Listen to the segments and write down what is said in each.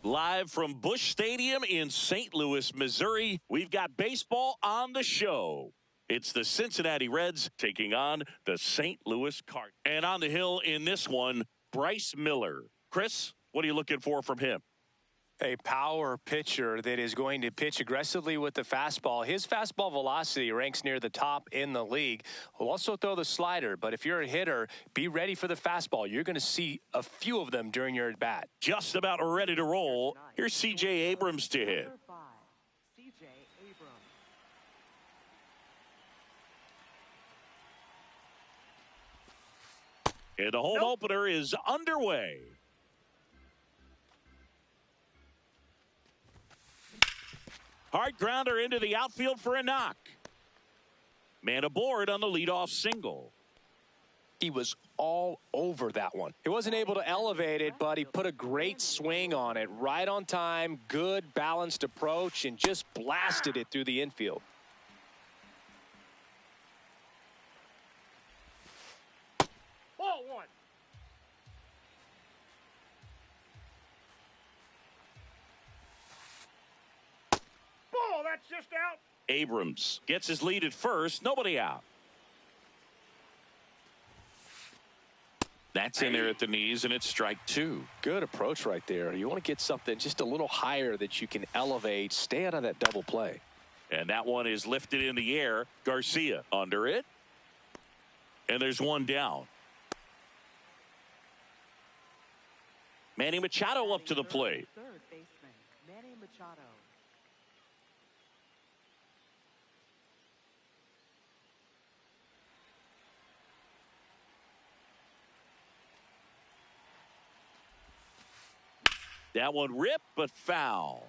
Live from Busch Stadium in St. Louis, Missouri, we've got baseball on the show. It's the Cincinnati Reds taking on the St. Louis Cardinals. And on the hill in this one, Bryce Miller. Chris, what are you looking for from him? A power pitcher that is going to pitch aggressively with the fastball. His fastball velocity ranks near the top in the league. He'll also throw the slider, but if you're a hitter, be ready for the fastball. You're going to see a few of them during your at-bat. Just about ready to roll. Here's C.J. Abrams to hit. And the home opener is underway. Hard grounder into the outfield for a knock. Man aboard on the leadoff single. He was all over that one. He wasn't able to elevate it, but he put a great swing on it. Right on time, good balanced approach, and just blasted it through the infield. Ball one. Ball, that's just out. Abrams gets his lead at first. Nobody out. That's in there at the knees, and it's strike two. Good approach right there. You want to get something just a little higher that you can elevate. Stay out of that double play. And that one is lifted in the air. Garcia under it. And there's one down. Manny Machado up to the plate. Third baseman, Manny Machado. That one ripped, but foul.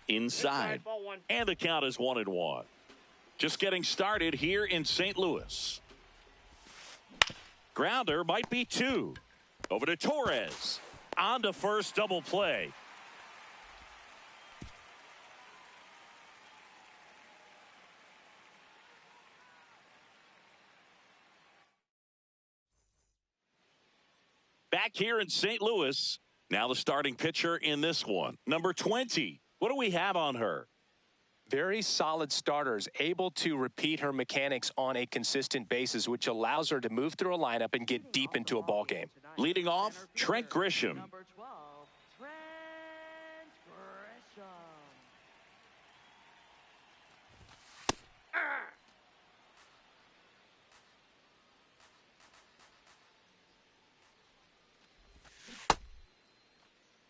Inside. Ball one. And the count is 1-1. Just getting started here in St. Louis. Grounder might be two. Over to Torres. On to first, double play. Back here in St. Louis. Now the starting pitcher in this one. Number 20. What do we have on her? Very solid starters, able to repeat her mechanics on a consistent basis, which allows her to move through a lineup and get deep into a ball game. Leading off, Trent Grisham. Number 12, Trent Grisham.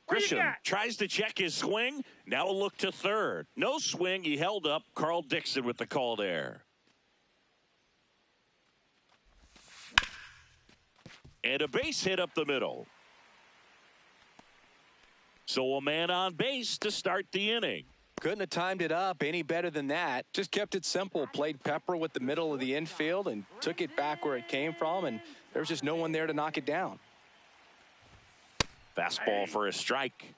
Grisham tries to check his swing. Now a look to third. No swing. He held up. Carl Dixon with the call there. And a base hit up the middle. So a man on base to start the inning. Couldn't have timed it up any better than that. Just kept it simple. Played pepper with the middle of the infield and took it back where it came from. And there was just no one there to knock it down. Fastball for a strike.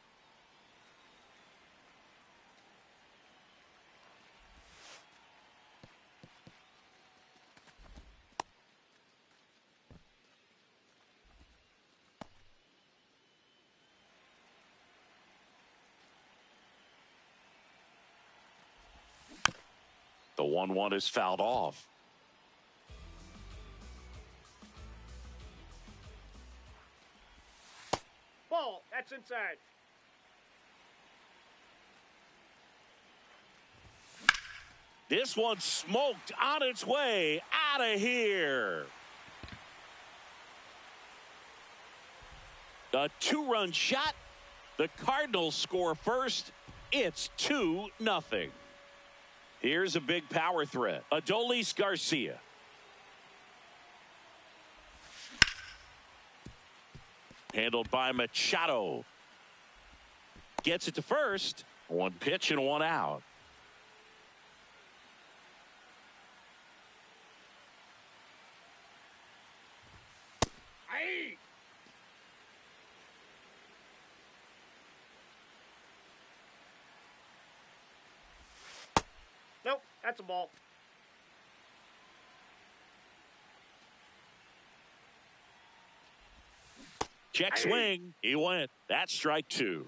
The 1-1 is fouled off. Ball, that's inside. This one smoked on its way out of here. A two-run shot. The Cardinals score first. It's 2-0. Here's a big power threat. Adolis Garcia. Handled by Machado. Gets it to first. One pitch and one out. Aye. Nope, that's a ball. Check swing. He went. That's strike two.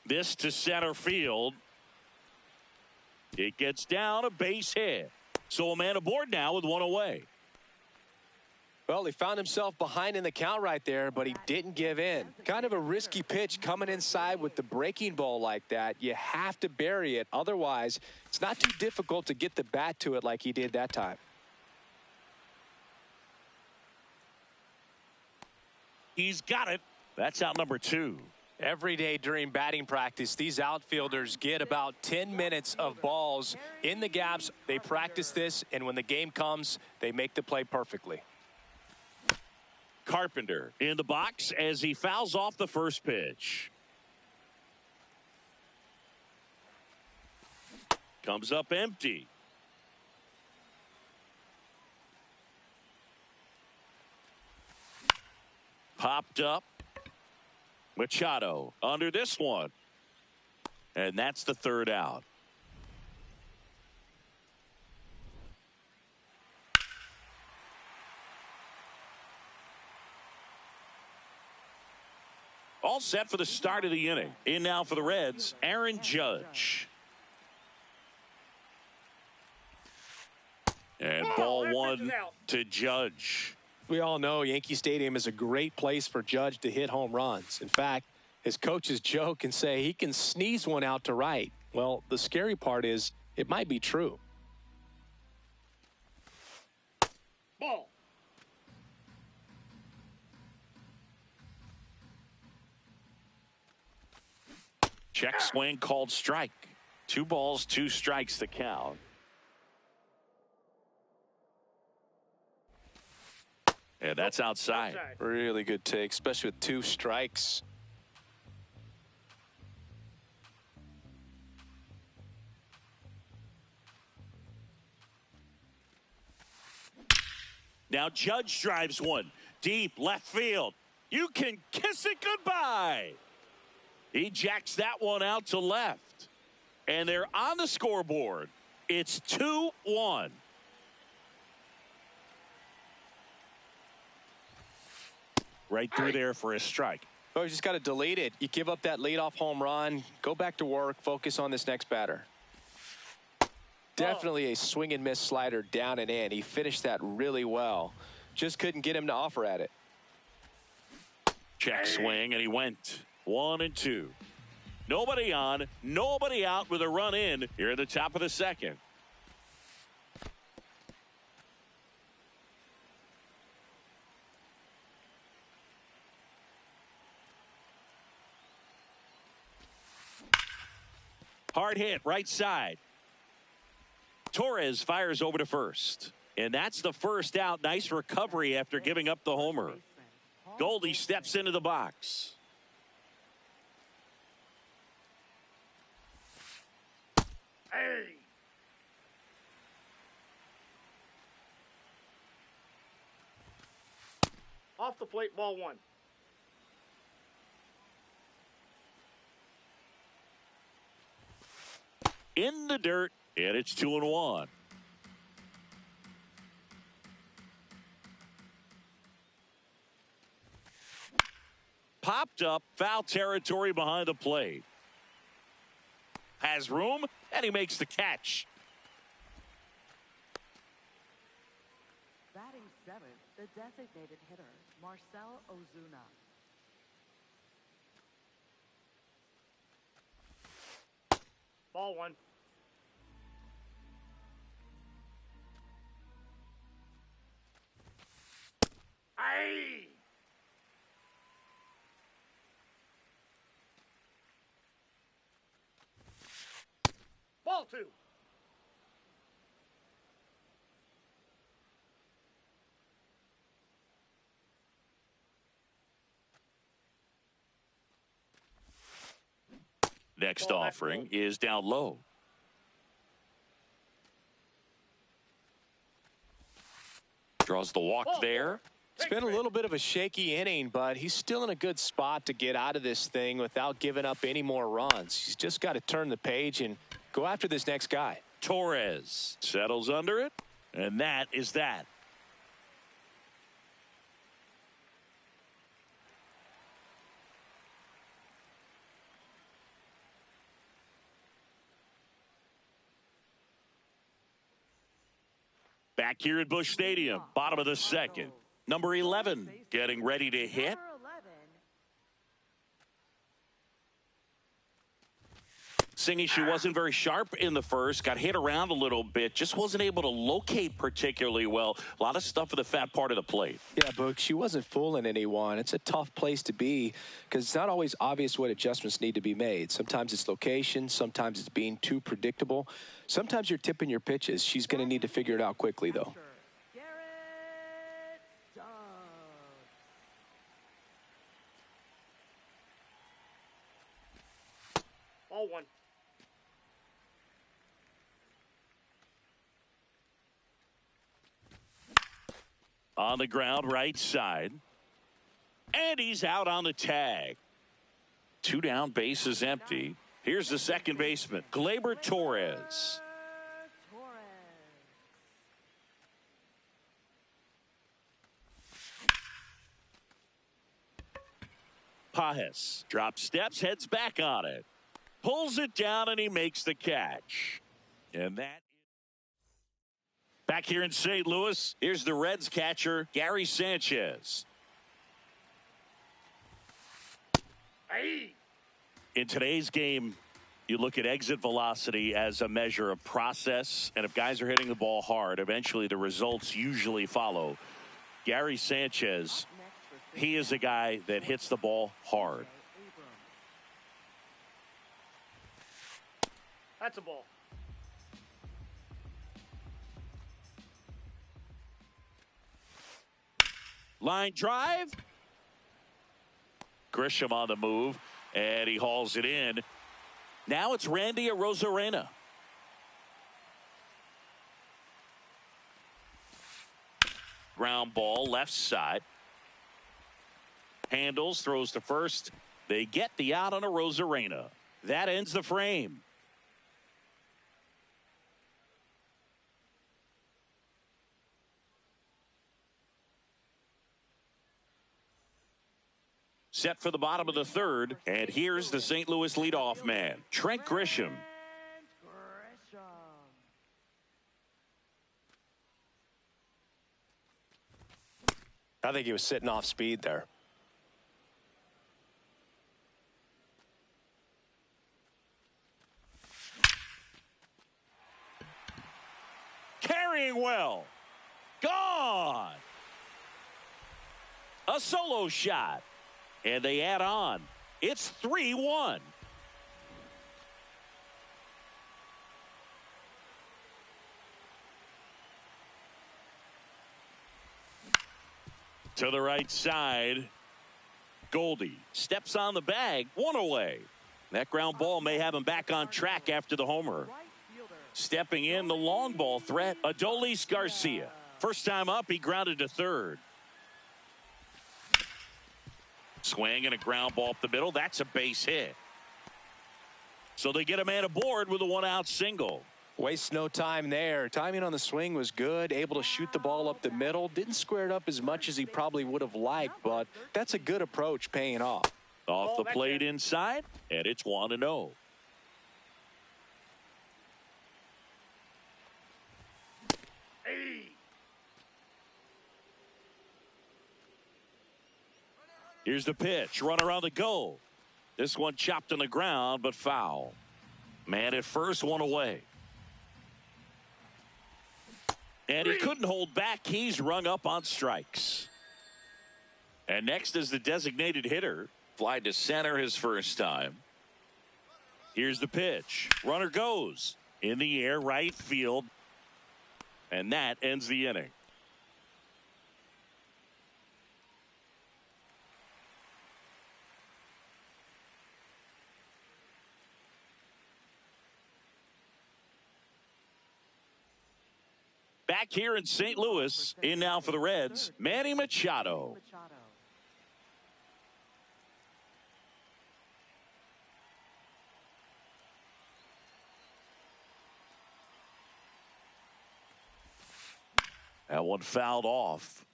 This to center field. It gets down, a base hit. So a man aboard now with one away. Well, he found himself behind in the count right there, but he didn't give in. Kind of a risky pitch coming inside with the breaking ball like that. You have to bury it. Otherwise, it's not too difficult to get the bat to it like he did that time. He's got it. That's out number two. Every day during batting practice, these outfielders get about 10 minutes of balls in the gaps. They practice this, and when the game comes, they make the play perfectly. Carpenter in the box as he fouls off the first pitch. Comes up empty. Popped up. Machado under this one. And that's the third out. All set for the start of the inning. In now for the Reds, Aaron Judge. And ball one to Judge. We all know Yankee Stadium is a great place for Judge to hit home runs. In fact, his coaches joke and say he can sneeze one out to right. Well, the scary part is it might be true. Ball. Check swing called strike. 2 balls, 2 strikes the count. And that's outside. Really good take, especially with 2 strikes. Now Judge drives one deep left field. You can kiss it goodbye. He jacks that one out to left. And they're on the scoreboard. It's 2-1. Right through there for a strike. Oh, you just got to delete it. You give up that leadoff home run. Go back to work. Focus on this next batter. Definitely a swing and miss slider down and in. He finished that really well. Just couldn't get him to offer at it. Check swing, and he went 1-2. Nobody on, nobody out with a run in here at the top of the second. Hard hit, right side. Torres fires over to first. And that's the first out. Nice recovery after giving up the homer. Goldie steps into the box. Hey. Off the plate, ball one. In the dirt, and it's 2-1. Popped up, foul territory behind the plate. Has room, and he makes the catch. Batting 7th, the designated hitter, Marcell Ozuna. Ball one. Aye. Ball two. Next offering is down low. Draws the walk there. It's been a little bit of a shaky inning, but he's still in a good spot to get out of this thing without giving up any more runs. He's just got to turn the page and go after this next guy. Torres settles under it. And that is that. Back here at Busch Stadium, bottom of the second. Number 11 getting ready to hit. Singing she wasn't very sharp in the first, got hit around a little bit, just wasn't able to locate particularly well. A lot of stuff at the fat part of the plate. Yeah, Boog, she wasn't fooling anyone. It's a tough place to be because it's not always obvious what adjustments need to be made. Sometimes it's location, sometimes it's being too predictable. Sometimes you're tipping your pitches. She's going to need to figure it out quickly, though. Ball one. On the ground, right side. And he's out on the tag. 2 down, base is empty. Here's the second baseman, Gleyber Torres. Pajes drops steps, heads back on it. Pulls it down, and he makes the catch. And that... Back here in St. Louis, here's the Reds catcher, Gary Sanchez. Aye. In today's game, you look at exit velocity as a measure of process, and if guys are hitting the ball hard, eventually the results usually follow. Gary Sanchez, he is a guy that hits the ball hard. That's a ball. Line drive. Grisham on the move, and he hauls it in. Now it's Randy Arozarena. Ground ball, left side. Handles, throws to first. They get the out on Arozarena. That ends the frame. Set for the bottom of the third, and here's the St. Louis leadoff man, Trent Grisham. I think he was sitting off speed there. Carrying well. Gone. A solo shot. And they add on. It's 3-1. To the right side. Goldie steps on the bag. 1 away. That ground ball may have him back on track after the homer. Stepping in, the long ball threat, Adolis Garcia. First time up, he grounded to third. Swing and a ground ball up the middle. That's a base hit. So they get a man aboard with a 1-out single. Waste no time there. Timing on the swing was good. Able to shoot the ball up the middle. Didn't square it up as much as he probably would have liked, but that's a good approach paying off. Off the plate inside, and it's 1-0. Here's the pitch. Runner on the go. This one chopped on the ground, but foul. Man at first, 1 away. And he couldn't hold back. He's rung up on strikes. And next is the designated hitter. Fly to center his first time. Here's the pitch. Runner goes. In the air, right field. And that ends the inning. Back here in St. Louis, in now for the Reds, Manny Machado. That one fouled off.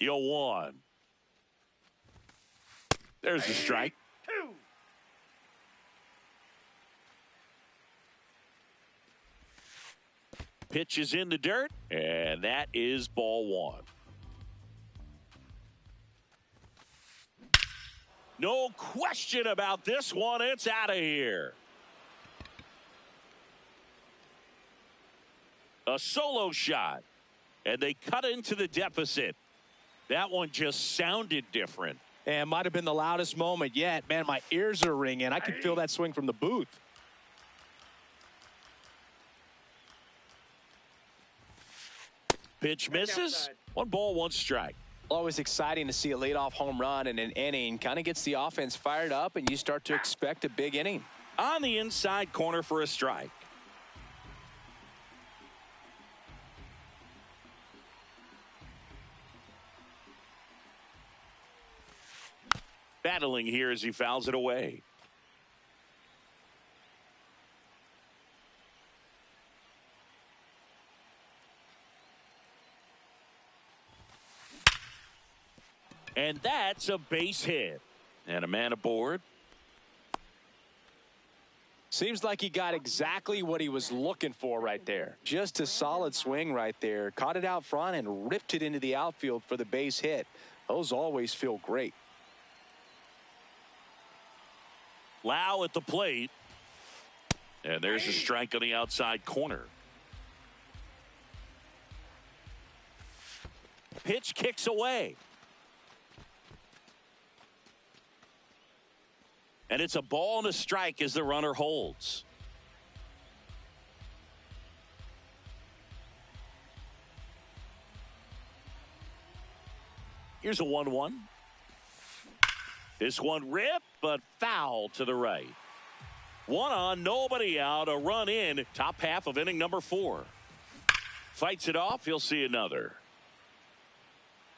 Yo, one. There's the strike. 2. Pitch is in the dirt, and that is ball 1. No question about this one. It's out of here. A solo shot, and they cut into the deficit. That one just sounded different. And might have been the loudest moment yet. Man, my ears are ringing. I can feel that swing from the booth. Pitch misses. 1 ball, 1 strike. Always exciting to see a leadoff home run in an inning. Kind of gets the offense fired up, and you start to expect a big inning. On the inside corner for a strike. Battling here as he fouls it away. And that's a base hit. And a man aboard. Seems like he got exactly what he was looking for right there. Just a solid swing right there. Caught it out front and ripped it into the outfield for the base hit. Those always feel great. Lau at the plate. And there's a strike on the outside corner. Pitch kicks away. And it's a ball and a strike as the runner holds. Here's a 1-1. This one ripped, but foul to the right. 1 on, nobody out, a run in, top half of inning number 4. Fights it off, he'll see another.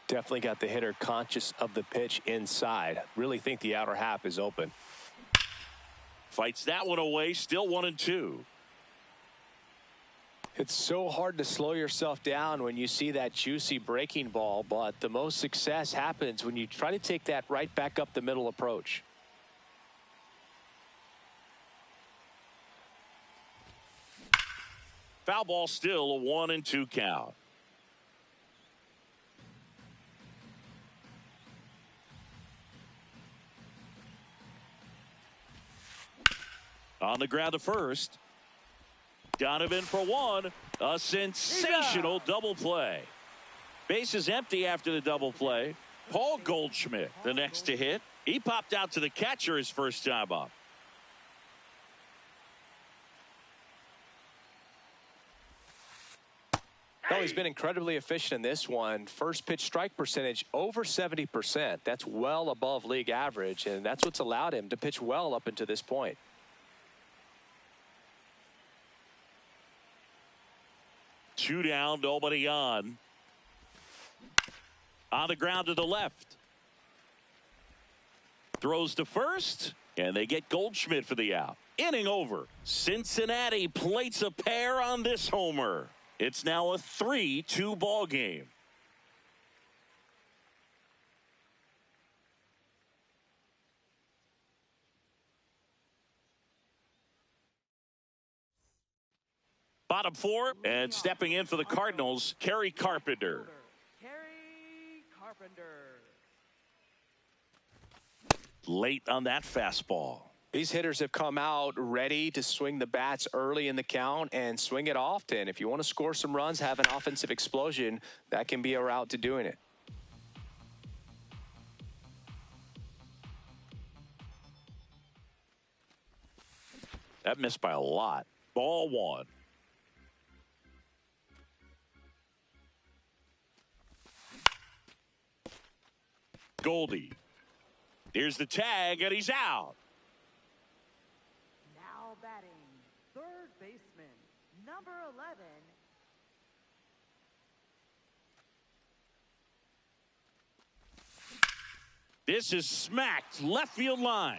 Definitely got the hitter conscious of the pitch inside. Really think the outer half is open. Fights that one away, still 1-2. It's so hard to slow yourself down when you see that juicy breaking ball, but the most success happens when you try to take that right back up the middle approach. Foul ball, still a 1-2 count. On the ground to first. Donovan for 1. A sensational double play. Base is empty after the double play. Paul Goldschmidt, the next to hit. He popped out to the catcher his first time up. Oh, he's been incredibly efficient in this one. First pitch strike percentage over 70%. That's well above league average, and that's what's allowed him to pitch well up until this point. Two down, nobody on. On the ground to the left. Throws to first, and they get Goldschmidt for the out. Inning over. Cincinnati plates a pair on this homer. It's now a 3-2 ball game. Bottom 4, and stepping in for the Cardinals, Kerry Carpenter. Kerry Carpenter. Late on that fastball. These hitters have come out ready to swing the bats early in the count and swing it often. If you want to score some runs, have an offensive explosion, that can be a route to doing it. That missed by a lot. Ball 1. Goldie. Here's the tag, and he's out. Now batting, third baseman, number 11. This is smacked left field line.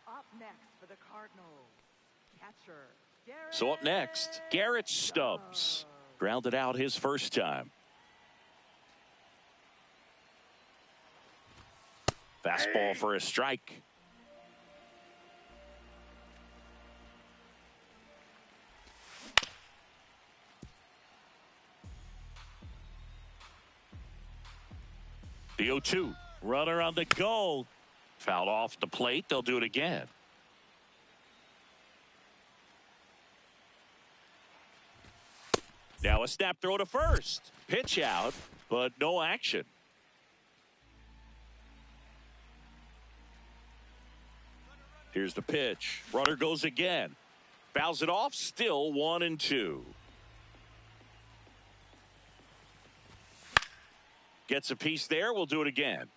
Up next for the Cardinals, catcher Garrett. So up next, Garrett Stubbs. Grounded out his first time. Fastball for a strike. The 0-2. Runner on the go. Fouled off the plate. They'll do it again. Now a snap throw to first. Pitch out, but no action. Here's the pitch. Runner goes again. Fouls it off. Still 1-2. Gets a piece there. We'll do it again.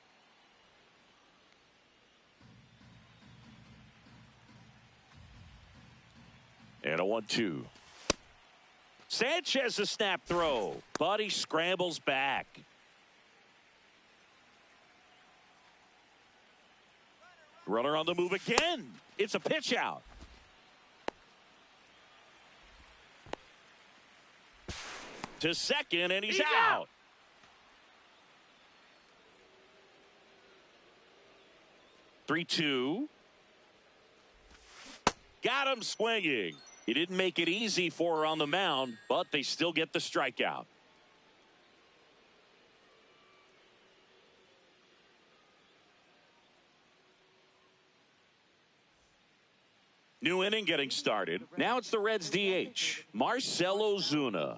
And a 1-2. Sanchez a snap throw, but he scrambles back. Runner on the move again. It's a pitch out. To second, and he's out. Three-two. Got him swinging. He didn't make it easy for her on the mound, but they still get the strikeout. New inning getting started. Now it's the Reds DH, Marcell Ozuna.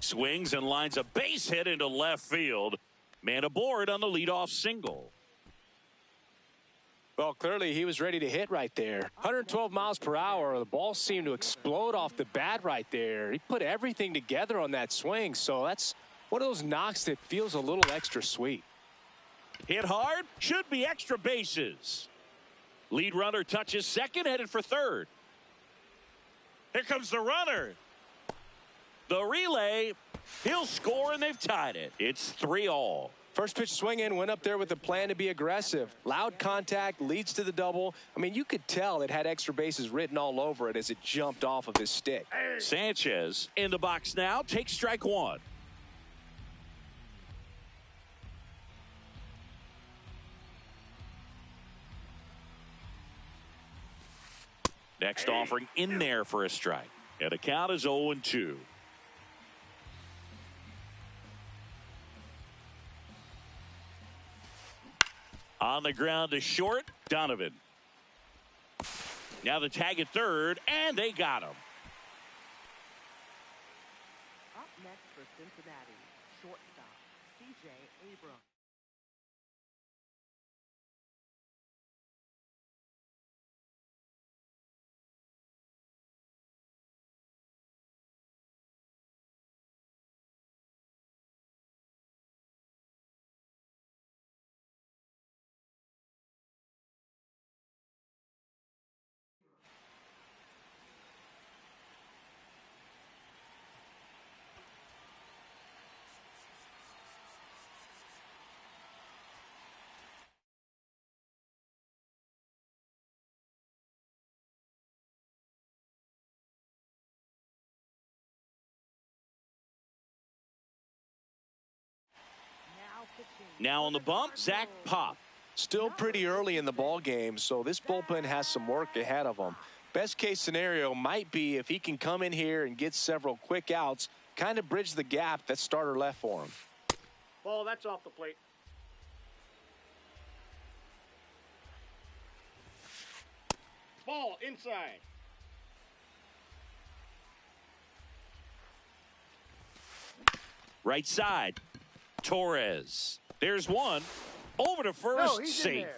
Swings and lines a base hit into left field. Man aboard on the leadoff single. Well, clearly he was ready to hit right there. 112 miles per hour. The ball seemed to explode off the bat right there. He put everything together on that swing. So that's one of those knocks that feels a little extra sweet. Hit hard, should be extra bases. Lead runner touches second, headed for third. Here comes the runner. The relay, he'll score, and they've tied it. It's 3-all. First pitch swing in, went up there with a plan to be aggressive. Loud contact, leads to the double. I mean, you could tell it had extra bases written all over it as it jumped off of his stick. Sanchez in the box now, takes strike one. Next offering in there for a strike. And the count is 0-2. On the ground to short, Donovan. Now the tag at third, and they got him. Up next for Cincinnati, shortstop C.J. Abrams. Now on the bump, Zach Pop. Still pretty early in the ball game, so this bullpen has some work ahead of them. Best case scenario might be if he can come in here and get several quick outs, kind of bridge the gap that starter left for him. Ball, that's off the plate. Ball inside. Right side, Torres. There's one. Over to first, No, he's in safe. there.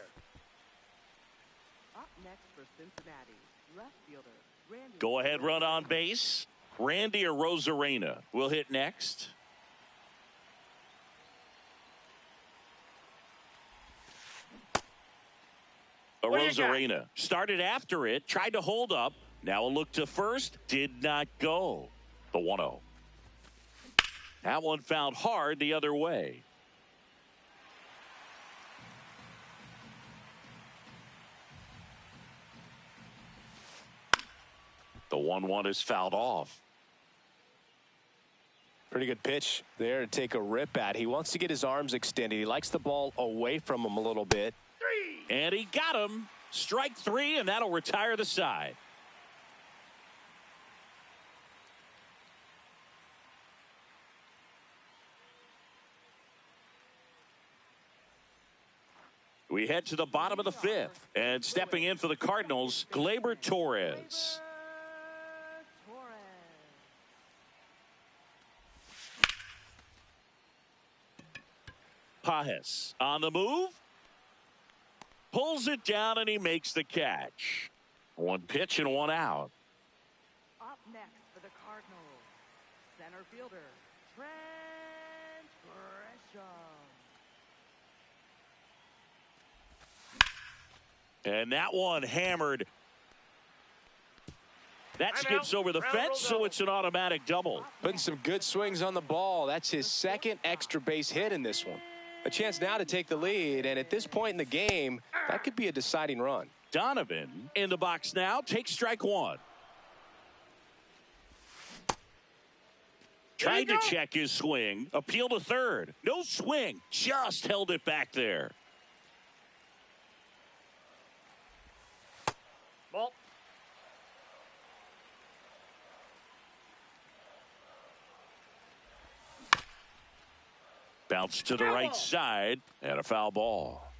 Up next for Cincinnati, left fielder Randy. Go ahead run on base. Randy or Rosarena will hit next. What do you got? Arozarena started after it, tried to hold up. Now a look to first, did not go. The 1-0. That one found hard the other way. The 1-1 is fouled off. Pretty good pitch there to take a rip at. He wants to get his arms extended. He likes the ball away from him a little bit. And he got him. Strike 3, and that'll retire the side. We head to the bottom of the 5th. And stepping in for the Cardinals, Gleyber Torres. Pages on the move. Pulls it down, and he makes the catch. One pitch and one out. Up next for the Cardinals, center fielder, Trent Grisham. And that one hammered. That I'm skips out. over the Round fence, roll so double. it's an automatic double. Putting some good swings on the ball. That's his second extra base hit in this one. A chance now to take the lead, and at this point in the game, that could be a deciding run. Donovan in the box now, takes strike 1. Tried to check his swing, appeal to third. No swing, just held it back there. Ball. Bounce to the Foul right ball. side, and a foul ball.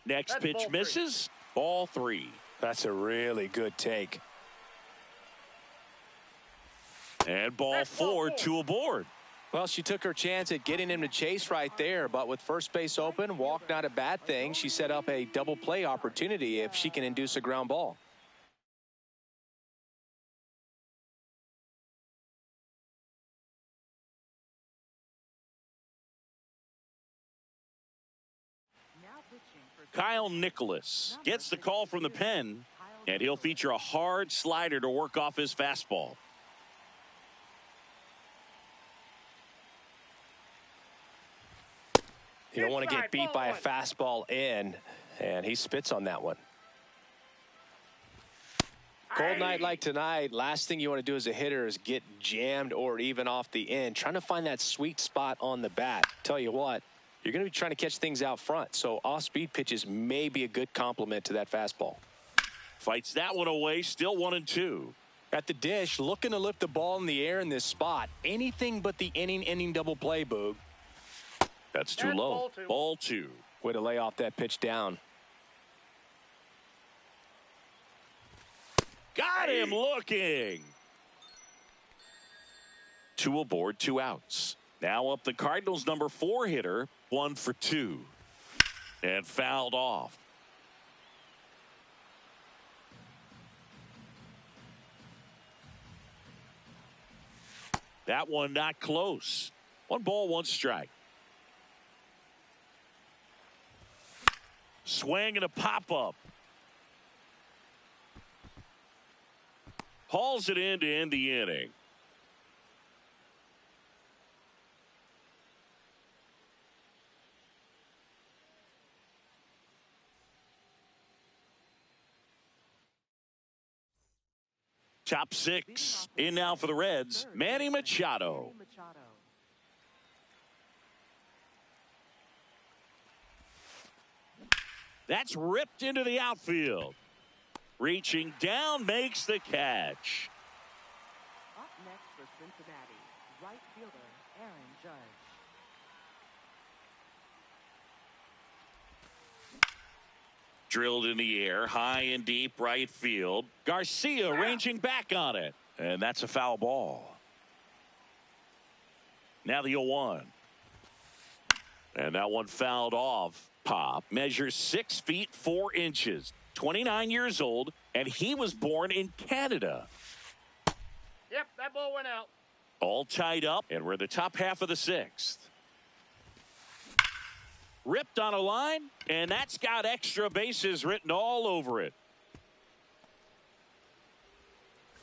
Next That's pitch ball 3. misses. Ball 3. That's a really good take. And ball That's ball 4, 4. 2 aboard. Well, she took her chance at getting him to chase right there, but with first base open, walk not a bad thing. She set up a double play opportunity if she can induce a ground ball. Now pitching for Kyle Nicholas gets the call from the pen, and he'll feature a hard slider to work off his fastball. You don't want to get Inside, beat ball by a 1. fastball in, and he spits on that one. Cold night like tonight, last thing you want to do as a hitter is get jammed or even off the end. Trying to find that sweet spot on the bat. Tell you what, you're going to be trying to catch things out front, so off-speed pitches may be a good complement to that fastball. Fights that one away, still 1-2. At the dish, looking to lift the ball in the air in this spot. Anything but the inning double play, Boog. That's too And low. ball 2. Ball 2. Way to lay off that pitch down. Got him looking. 2 aboard, 2 outs. Now up the Cardinals' number 4 hitter, 1 for 2. And fouled off. That one not close. 1 ball, 1 strike. Swing and a pop-up. Hauls it in to end the inning. Top 6 in now for the Reds, Manny Machado. That's ripped into the outfield. Reaching down, makes the catch. Up next for Cincinnati, right fielder Aaron Judge. Drilled in the air, high and deep right field. Garcia ranging back on it. And that's a foul ball. Now the 0-1. And that one fouled off. Pop measures 6 feet 4 inches. 29 years old, and he was born in Canada. Yep, that ball went out. All tied up, and we're in the top half of the 6th. ripped on a line, and that's got extra bases written all over it.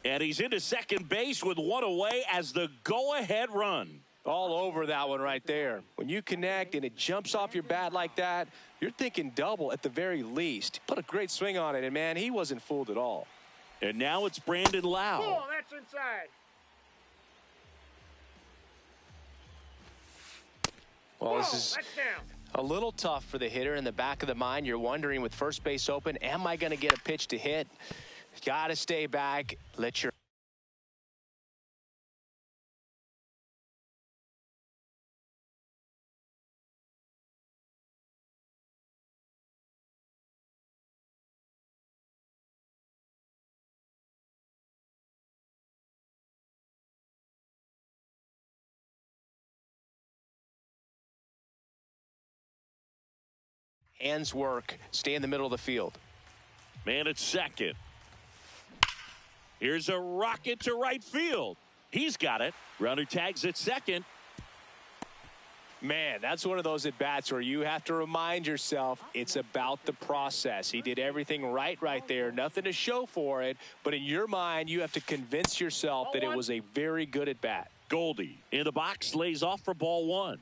And he's into second base with one away as the go-ahead run. All over that one right there. When you connect and it jumps off your bat like that, you're thinking double at the very least. Put a great swing on it, and, man, he wasn't fooled at all. And now it's Brandon Lau. Oh, that's inside. Well, this is That's down. a little tough for the hitter in the back of the mind. You're wondering with first base open, am I going to get a pitch to hit? Got to stay back. Let your hands work. Stay in the middle of the field. Man at second. Here's a rocket to right field. He's got it. Runner tags at second. Man, that's one of those at-bats where you have to remind yourself it's about the process. He did everything right there. Nothing to show for it. But in your mind, you have to convince yourself that it was a very good at-bat. Goldie in the box, lays off for ball one.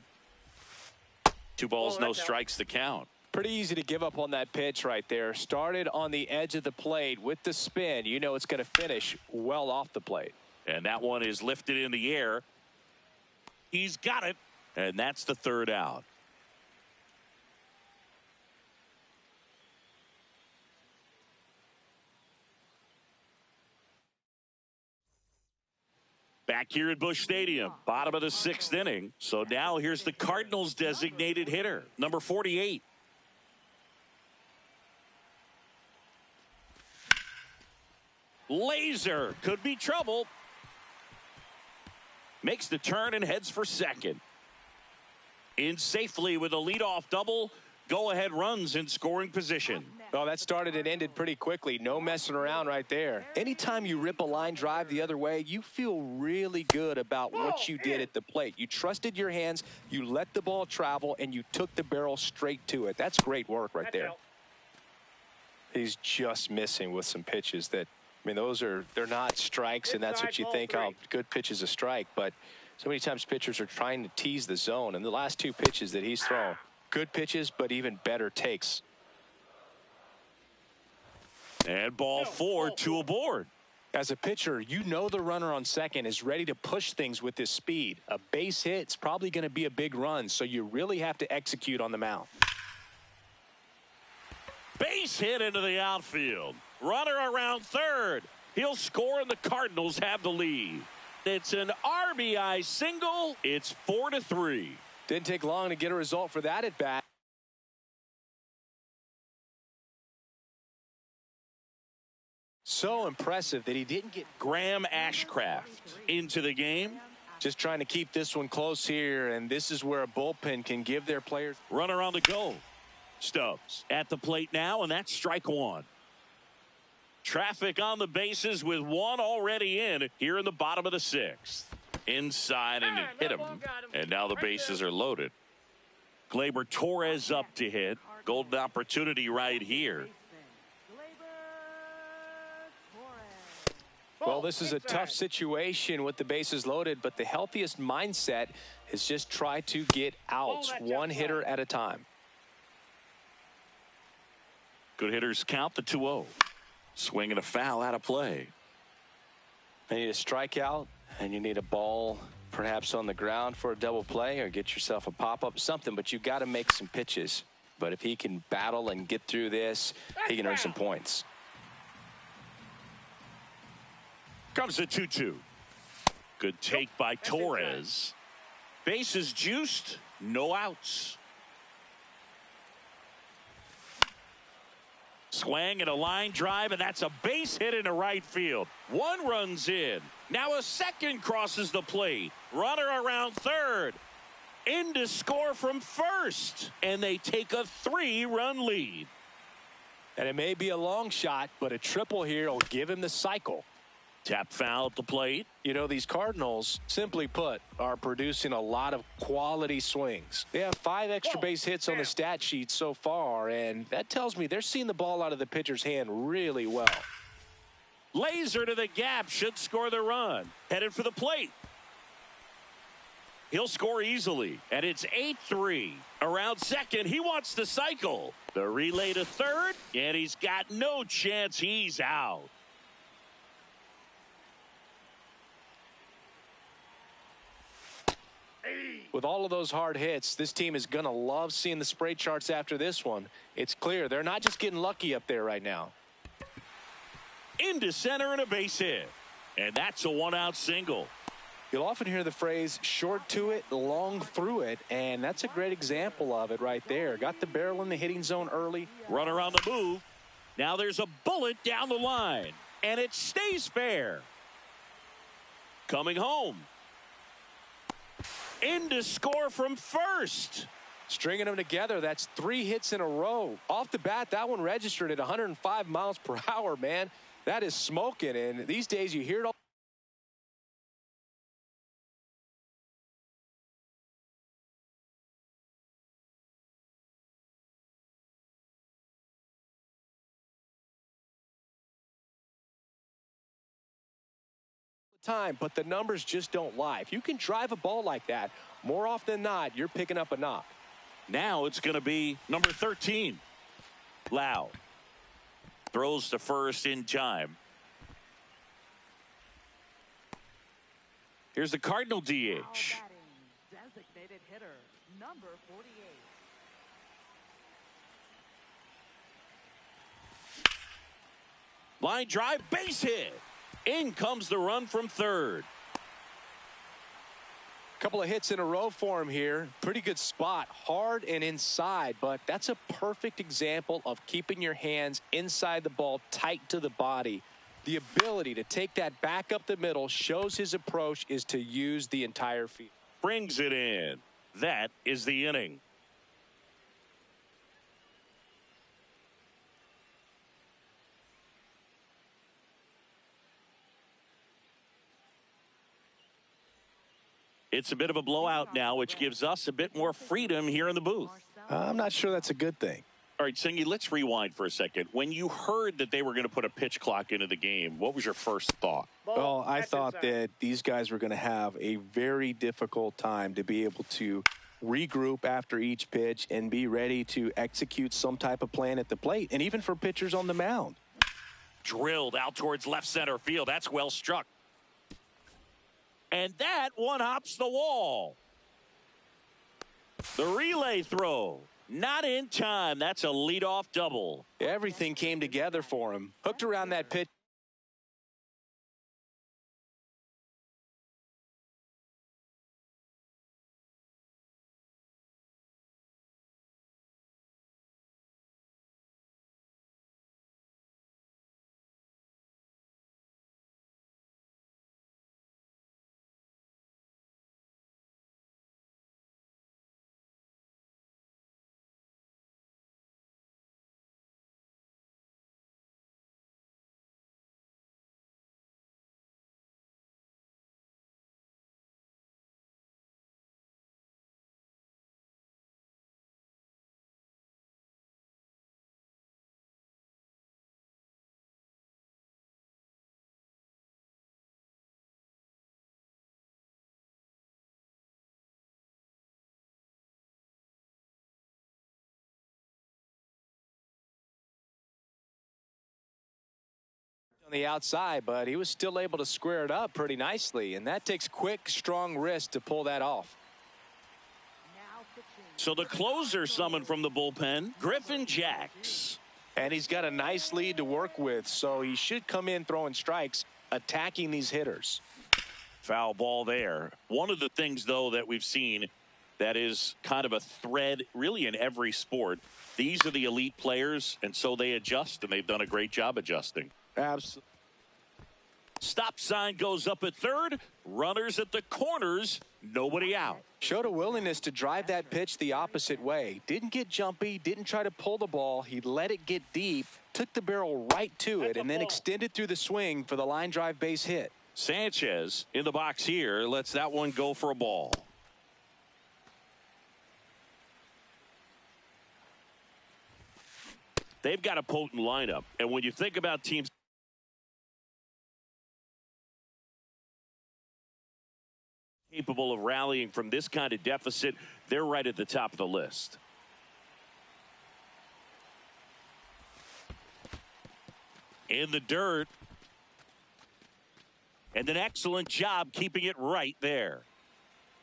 2 balls, no strikes, the count. Pretty easy to give up on that pitch right there. Started on the edge of the plate with the spin. You know it's going to finish well off the plate. And that one is lifted in the air. He's got it. And that's the third out. Back here at Busch Stadium, bottom of the 6th inning. So now here's the Cardinals designated hitter, number 48. Laser could be trouble. Makes the turn and heads for second. In safely with a leadoff double. Go-ahead runs in scoring position. Well, that started and ended pretty quickly. No messing around right there. Anytime you rip a line drive the other way, you feel really good about what you did at the plate. You trusted your hands, you let the ball travel, and you took the barrel straight to it. That's great work right there. He's just missing with some pitches that, I mean, they're not strikes, and that's what you think, oh, good pitch is a strike. But so many times pitchers are trying to tease the zone, and the last 2 pitches that he's thrown, good pitches, but even better takes. And ball 4, 2 aboard. As a pitcher, you know the runner on second is ready to push things with his speed. A base hit's probably going to be a big run, so you really have to execute on the mound. Base hit into the outfield. Runner around third. He'll score, and the Cardinals have the lead. It's an RBI single. It's 4-3. Didn't take long to get a result for that at bat. So impressive that he didn't get Graham Ashcraft into the game. Just trying to keep this one close here, and this is where a bullpen can give their players. Runner on the go. Stubbs at the plate now, and that's strike 1. Traffic on the bases with 1 already in here in the bottom of the 6th. Inside, and it hit him. And now the bases are loaded. Gleyber Torres up to hit. Golden opportunity right here. Well, this is a tough situation with the bases loaded, but the healthiest mindset is just try to get outs, 1 hitter at a time. Good hitters count the 2-0. Swing and a foul out of play. You need a strikeout, and you need a ball perhaps on the ground for a double play, or get yourself a pop-up, something, but you got to make some pitches. But if he can battle and get through this, he can earn some points. Comes the 2-2. Good take by Torres. Bases juiced, no outs. Swing and a line drive, and that's a base hit into right field. 1 runs in. Now a second crosses the plate. Runner around third. In to score from first. And they take a 3-run lead. And it may be a long shot, but a triple here will give him the cycle. Tap foul at the plate. You know, these Cardinals, simply put, are producing a lot of quality swings. They have 5 extra base hits on the stat sheet so far, and that tells me they're seeing the ball out of the pitcher's hand really well. Laser to the gap, should score the run. Headed for the plate. He'll score easily, and it's 8-3. Around second, he wants to cycle. The relay to third, and he's got no chance. He's out. With all of those hard hits, this team is going to love seeing the spray charts after this one. It's clear they're not just getting lucky up there right now. Into center and a base hit. And that's a 1-out single. You'll often hear the phrase short to it, long through it, and that's a great example of it right there. Got the barrel in the hitting zone early. Runner on the move. Now there's a bullet down the line, and it stays fair. Coming home. In to score from first. Stringing them together, that's 3 hits in a row. Off the bat, that one registered at 105 miles per hour, man. That is smoking, and these days you hear it all the time, but the numbers just don't lie. If you can drive a ball like that, more often than not, you're picking up a knock. Now it's going to be number 13. Lau throws to first in time. Here's the Cardinal DH. Designated hitter, number 48. Line drive, base hit. In comes the run from third. Couple of hits in a row for him here. Pretty good spot, hard and inside, but that's a perfect example of keeping your hands inside the ball, tight to the body. The ability to take that back up the middle shows his approach is to use the entire field. Brings it in. That is the inning. It's a bit of a blowout now, which gives us a bit more freedom here in the booth. I'm not sure that's a good thing. All right, Singy, let's rewind for a second. When you heard that they were going to put a pitch clock into the game, what was your first thought? Well, I thought that these guys were going to have a very difficult time to be able to regroup after each pitch and be ready to execute some type of plan at the plate, and even for pitchers on the mound. Drilled out towards left center field. That's well struck. And that one hops the wall. The relay throw. Not in time. That's a leadoff double. Everything came together for him. Hooked around that pitch. On the outside, but he was still able to square it up pretty nicely, and that takes quick, strong wrist to pull that off. So the closer summoned from the bullpen, Griffin Jax. And he's got a nice lead to work with, so he should come in throwing strikes, attacking these hitters. Foul ball there. One of the things, though, that we've seen that is kind of a thread really in every sport, these are the elite players, and so they adjust, and they've done a great job adjusting. Absolutely. Stop sign goes up at third. Runners at the corners. Nobody out. Showed a willingness to drive that pitch the opposite way. Didn't get jumpy, didn't try to pull the ball. He let it get deep, took the barrel right to it, and then extended through the swing for the line drive base hit. Sanchez in the box here lets that one go for a ball. They've got a potent lineup, and when you think about teams capable of rallying from this kind of deficit, they're right at the top of the list. In the dirt. And an excellent job keeping it right there.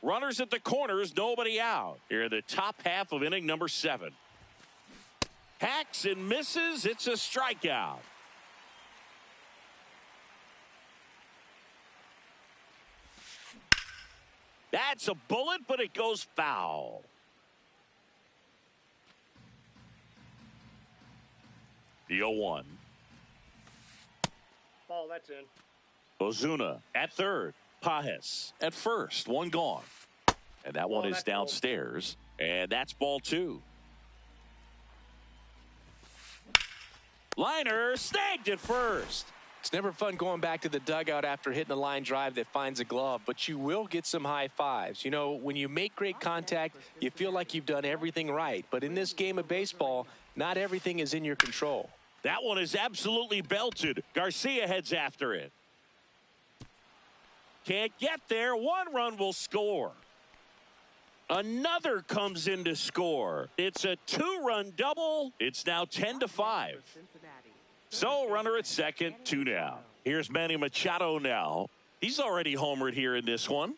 Runners at the corners, nobody out. Here in the top half of inning number 7. Hacks and misses. It's a strikeout. That's a bullet, but it goes foul. The 0-1. Ball, that's in. Ozuna at third. Pages at first. One gone. And that one is downstairs. And that's ball 2. Liner snagged at first. It's never fun going back to the dugout after hitting a line drive that finds a glove, but you will get some high fives. You know, when you make great contact, you feel like you've done everything right. But in this game of baseball, not everything is in your control. That one is absolutely belted. Garcia heads after it. Can't get there. One run will score. Another comes in to score. It's a 2-run double. It's now 10-5. So runner at second, 2 down. Here's Manny Machado now. He's already homered here in this one.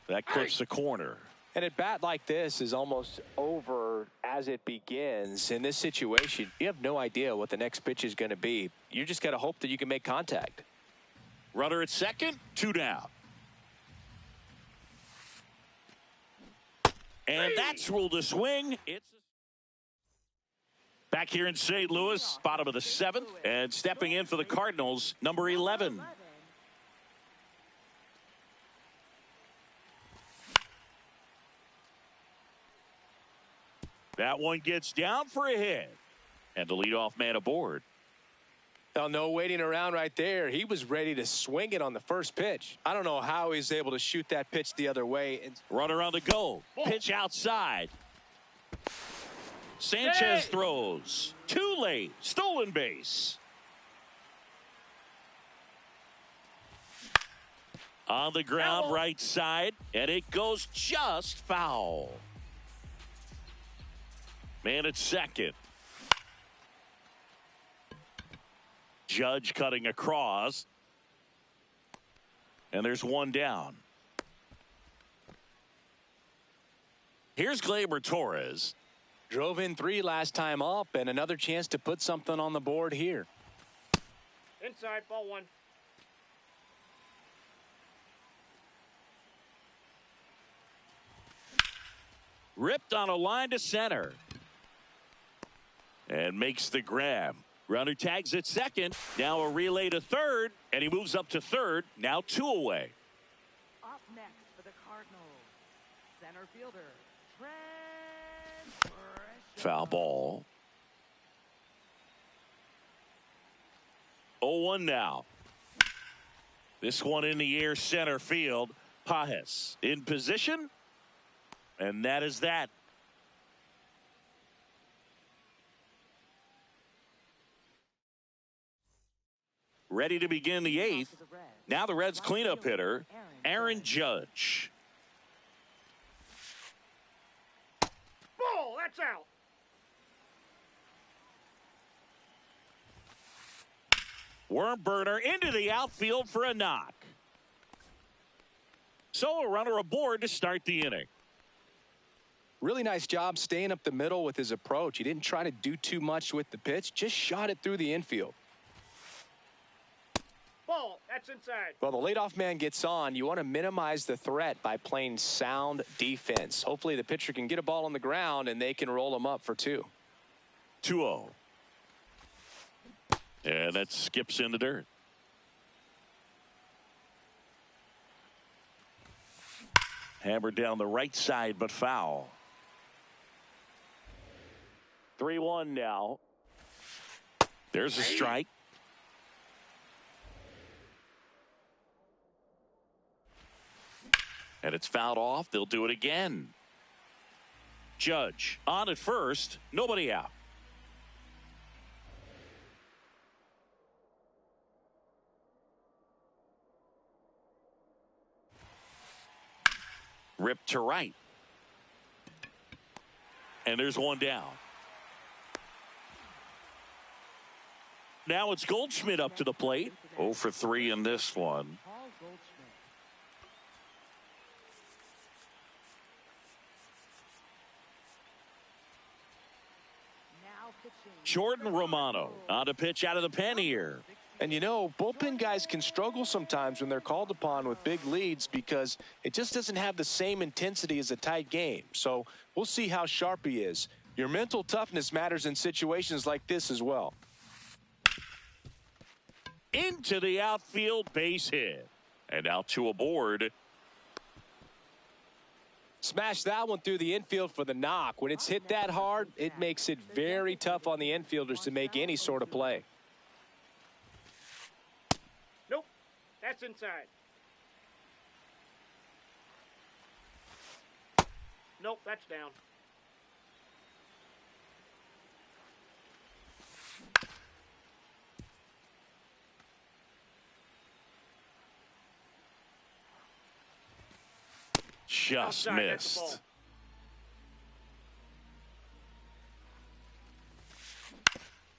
That clips the corner. And at bat like this is almost over as it begins. In this situation, you have no idea what the next pitch is going to be. You just got to hope that you can make contact. Runner at second, 2 down. And that's ruled a swing. It's back here in St. Louis, bottom of the 7th, and stepping in for the Cardinals, number 11. That one gets down for a hit. And the leadoff man aboard. Well, no waiting around right there. He was ready to swing it on the first pitch. I don't know how he's able to shoot that pitch the other way. Runner on the go. Pitch outside. Sanchez throws. Too late. Stolen base. On the ground, right side. And it goes just foul. Man at second. Judge cutting across. And there's one down. Here's Gleyber Torres. Drove in 3 last time up, and another chance to put something on the board here. Inside, ball 1. Ripped on a line to center. And makes the grab. Runner tags at second. Now a relay to third. And he moves up to third. Now 2 away. Up next for the Cardinals, center fielder, Trent Grisham. Foul ball. 0-1 now. This one in the air, center field. Pages in position. And that is that. Ready to begin the 8th. Now the Reds cleanup hitter, Aaron Judge. Ball, that's out. Worm burner into the outfield for a knock. So a runner aboard to start the inning. Really nice job staying up the middle with his approach. He didn't try to do too much with the pitch, just shot it through the infield. Ball, That's inside. Well, the leadoff man gets on. You want to minimize the threat by playing sound defense. Hopefully the pitcher can get a ball on the ground and they can roll him up for 2. 2-0. And that skips in the dirt. Hammered down the right side, but foul. 3-1 now. There's a strike. And it's fouled off. They'll do it again. Judge on at first. Nobody out. Ripped to right. And there's one down. Now it's Goldschmidt up to the plate. 0 for 3 in this one. Paul Goldschmidt. Now pitching. Jordan Romano on to pitch out of the pen here. And you know, bullpen guys can struggle sometimes when they're called upon with big leads because it just doesn't have the same intensity as a tight game. So we'll see how sharp he is. Your mental toughness matters in situations like this as well. Into the outfield, base hit. And out to aboard. Smash that one through the infield for the knock. When it's hit that hard, it makes it very tough on the infielders to make any sort of play. Nope. That's inside. Nope, that's down. Just Outside, that's the missed.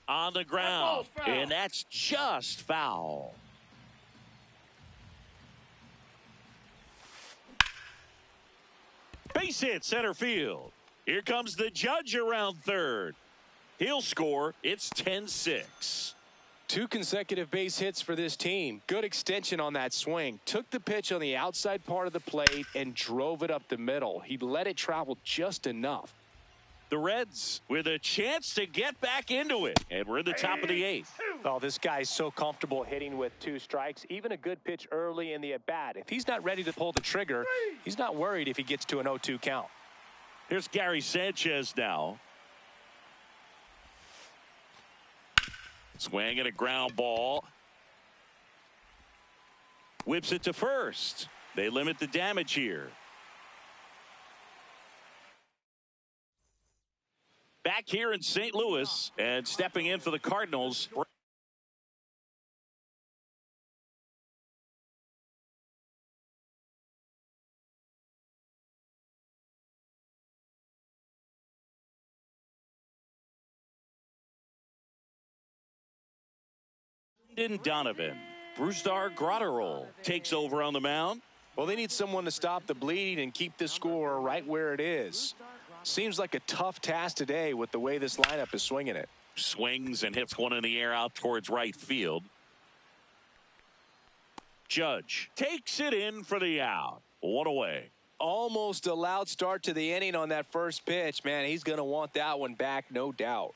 On the ground. ball's foul. And that's just foul. Base hit center field. Here comes the Judge around third. He'll score. It's 10-6. 2 consecutive base hits for this team. Good extension on that swing. Took the pitch on the outside part of the plate and drove it up the middle. He let it travel just enough. The Reds with a chance to get back into it. And we're in the top of the 8th. Oh, this guy's so comfortable hitting with 2 strikes. Even a good pitch early in the at-bat. If he's not ready to pull the trigger, he's not worried if he gets to an 0-2 count. Here's Gary Sanchez now. Swinging a ground ball. Whips it to first. They limit the damage here. Back here in St. Louis and stepping in for the Cardinals. Donovan. Brusdar Graterol takes over on the mound. Well, they need someone to stop the bleeding and keep the score right where it is. Seems like a tough task today with the way this lineup is swinging it. Swings and hits one in the air out towards right field. Judge takes it in for the out. 1 away. Almost a loud start to the inning on that first pitch. Man, he's going to want that one back, no doubt.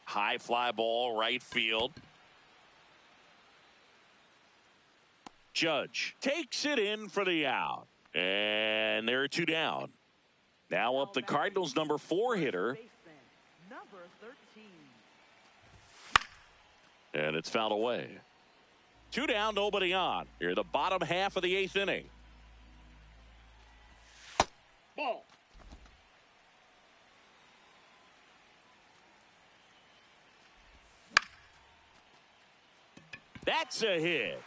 High fly ball, right field. Judge takes it in for the out. And there are 2 down. Now up the Cardinals' number 4 hitter. Number 13. And it's fouled away. 2 down, nobody on. Here, the bottom half of the 8th inning. Ball. That's a hit.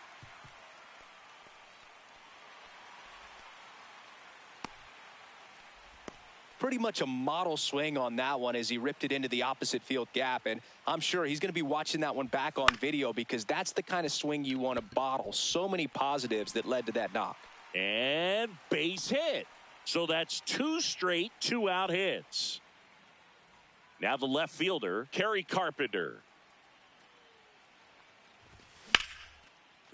Pretty much a model swing on that one as he ripped it into the opposite field gap. And I'm sure he's going to be watching that one back on video because that's the kind of swing you want to bottle. So many positives that led to that knock. And base hit. So that's 2 straight 2-out hits. Now the left fielder, Kerry Carpenter.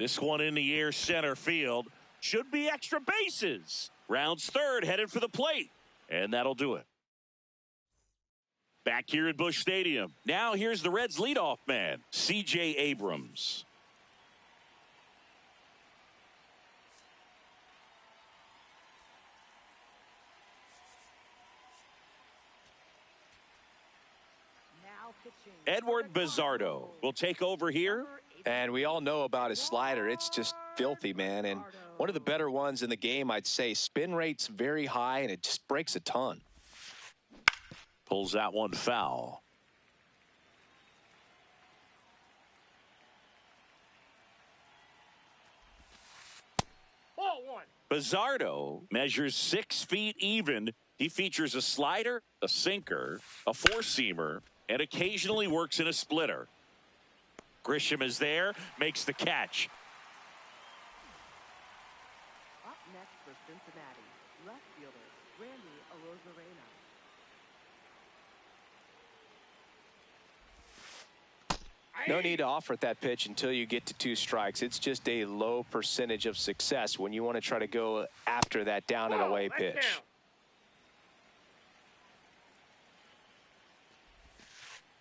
This one in the air center field. Should be extra bases. Rounds third, headed for the plate. And that'll do it. Back here at Busch Stadium. Now here's the Reds leadoff man, C.J. Abrams. Edward Bizzardo will take over here. And we all know about his slider. It's just filthy, man. And one of the better ones in the game, I'd say. Spin rate's very high, and it just breaks a ton. Pulls that one foul. Ball one. Bizzardo measures 6 feet even. He features a slider, a sinker, a four-seamer, and occasionally works in a splitter. Grisham is there, makes the catch. Up next for Cincinnati, left fielder Randy Arozarena. No need to offer at that pitch until you get to 2 strikes. It's just a low percentage of success when you want to try to go after that down and away pitch. Down.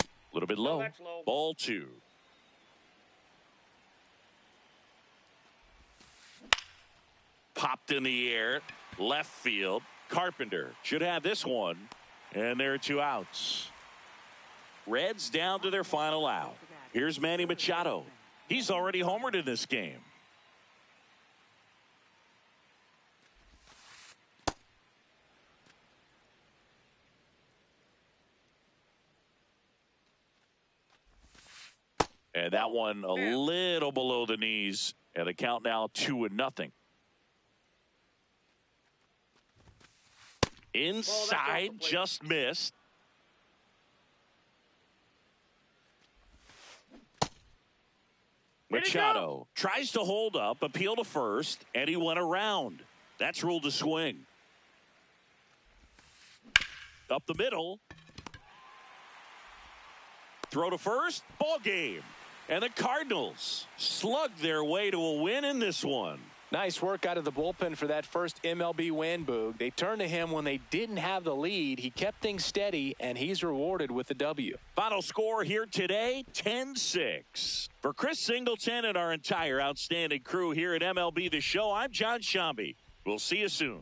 A little bit low. that's low. Ball 2. Popped in the air. Left field. Carpenter should have this one. And there are 2 outs. Reds down to their final out. Here's Manny Machado. He's already homered in this game. And that one a little below the knees. And the count now 2-0. Inside, just missed. Machado tries to hold up, appeal to first, and he went around. That's ruled a swing. Up the middle. Throw to first, ball game. And the Cardinals slug their way to a win in this one. Nice work out of the bullpen for that first MLB win, Boog. They turned to him when they didn't have the lead. He kept things steady, and he's rewarded with the W. Final score here today, 10-6. For Chris Singleton and our entire outstanding crew here at MLB The Show, I'm John Shambi. We'll see you soon.